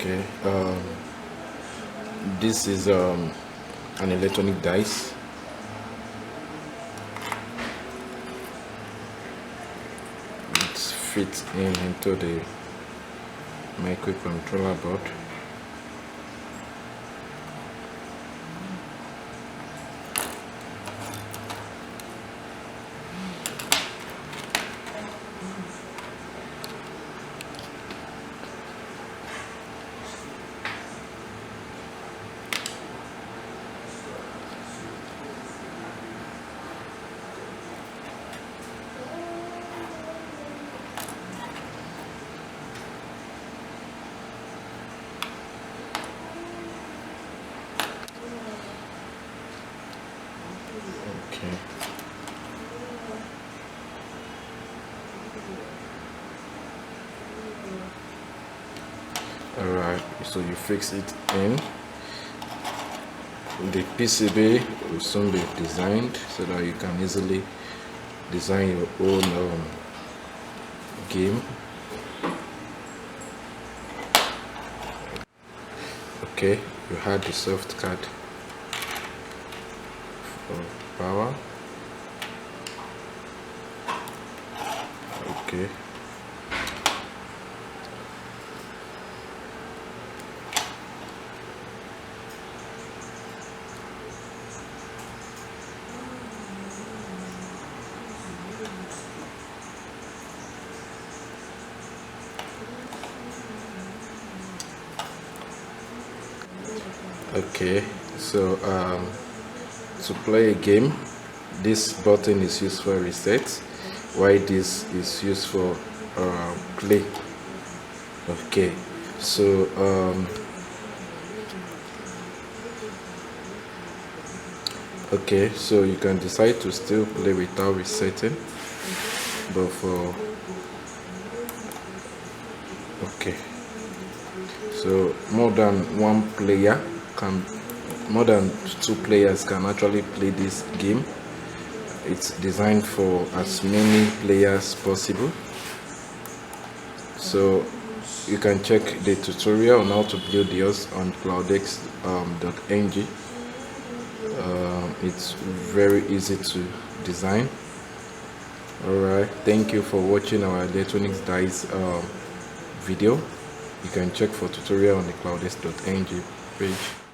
Okay, this is an electronic dice. It fits into the microcontroller board. Okay. Alright, so you fix it in. The PCB will soon be designed so that you can easily design your own game. Okay, you had the soft card for power. Okay. Okay, so to play a game, this button is used for reset, while this is used for play. Okay, so okay, so you can decide to still play without resetting, but for okay, so more than two players can actually play this game. It's designed for as many players possible, so you can check the tutorial on how to build yours on CloudX.ng. It's very easy to design. Alright, thank you for watching our electronics dice video. You can check for tutorial on the CloudX.ng page.